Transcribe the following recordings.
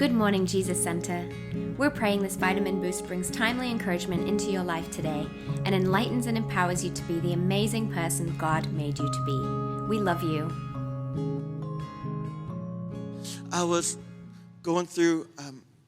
Good morning, Jesus Center. We're praying this vitamin boost brings timely encouragement into your life today and enlightens and empowers you to be the amazing person God made you to be. We love you. I was going through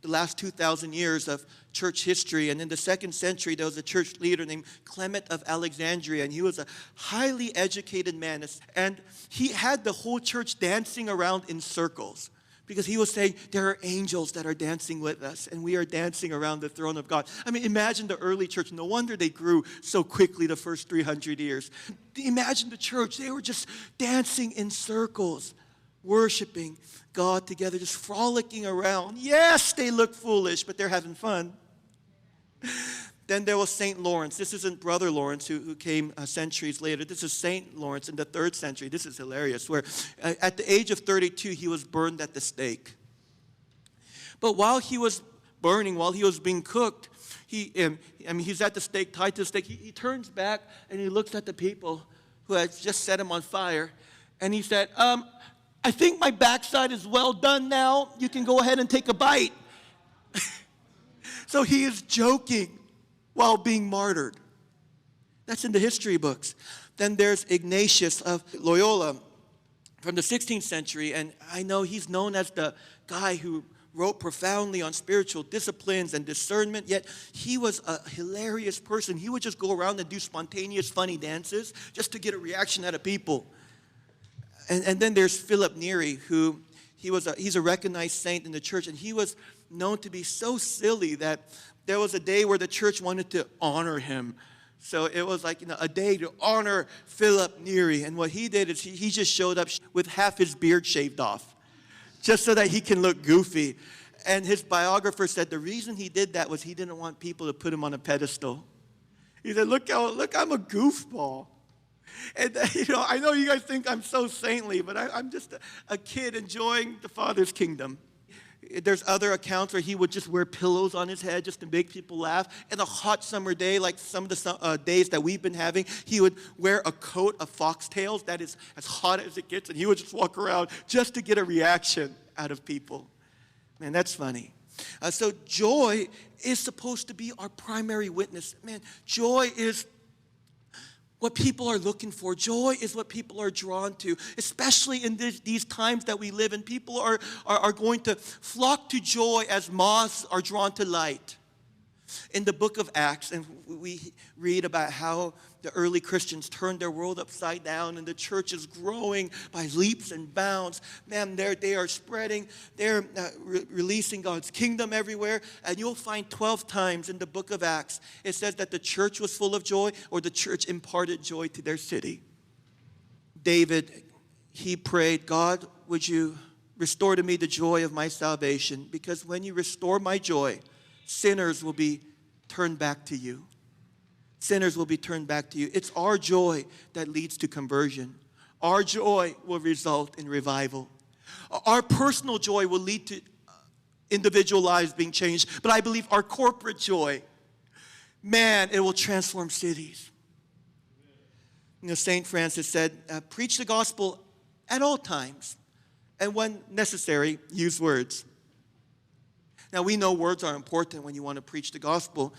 the last 2,000 years of church history, and in the 2nd century, there was a church leader named Clement of Alexandria, and he was a highly educated man, and he had the whole church dancing around in circles, because he was saying, there are angels that are dancing with us, and we are dancing around the throne of God. I mean, imagine the early church. No wonder they grew so quickly the first 300 years. Imagine the church. They were just dancing in circles, worshiping God together, just frolicking around. Yes, they look foolish, but they're having fun. Then there was St. Lawrence. This isn't Brother Lawrence who came centuries later. This is St. Lawrence in the 3rd century. This is hilarious, where at the age of 32, he was burned at the stake. But while he was burning, while he was being cooked, he's at the stake, tied to the stake. He turns back and he looks at the people who had just set him on fire. And he said, I think my backside is well done now. You can go ahead and take a bite. So he is joking while being martyred. That's in the history books. Then there's Ignatius of Loyola from the 16th century, and I know he's known as the guy who wrote profoundly on spiritual disciplines and discernment, yet he was a hilarious person. He would just go around and do spontaneous, funny dances just to get a reaction out of people. And then there's Philip Neri, who he's a recognized saint in the church, and he was known to be so silly that there was a day where the church wanted to honor him. So it was like, a day to honor Philip Neri. And what he did is he just showed up with half his beard shaved off, just so that he can look goofy. And his biographer said the reason he did that was he didn't want people to put him on a pedestal. He said, look, I'm a goofball. And, I know you guys think I'm so saintly, but I'm just a kid enjoying the Father's kingdom. There's other accounts where he would just wear pillows on his head just to make people laugh. And a hot summer day, like some of the days that we've been having, he would wear a coat of foxtails that is as hot as it gets, and he would just walk around just to get a reaction out of people. Man, that's funny. So joy is supposed to be our primary witness. Man, joy is what people are looking for. Joy is what people are drawn to, especially in these times that we live in. People are going to flock to joy as moths are drawn to light. In the book of Acts, and we read about how the early Christians turned their world upside down, and the church is growing by leaps and bounds. Man, they are spreading, they're releasing God's kingdom everywhere. And you'll find 12 times in the book of Acts, it says that the church was full of joy, or the church imparted joy to their city. David, he prayed, God, would you restore to me the joy of my salvation? Because when you restore my joy, sinners will be turned back to you. Sinners will be turned back to you. It's our joy that leads to conversion. Our joy will result in revival. Our personal joy will lead to individual lives being changed. But I believe our corporate joy, man, it will transform cities. St. Francis said, preach the gospel at all times, and when necessary, use words. Now, we know words are important when you want to preach the gospel.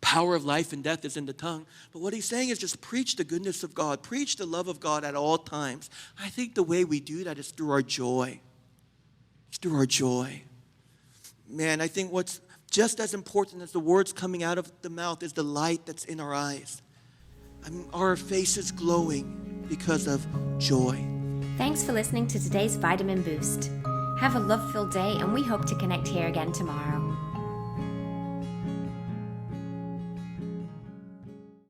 Power of life and death is in the tongue. But what he's saying is just preach the goodness of God. Preach the love of God at all times. I think the way we do that is through our joy. It's through our joy. Man, I think what's just as important as the words coming out of the mouth is the light that's in our eyes. Our face is glowing because of joy. Thanks for listening to today's Vitamin Boost. Have a love-filled day, and we hope to connect here again tomorrow.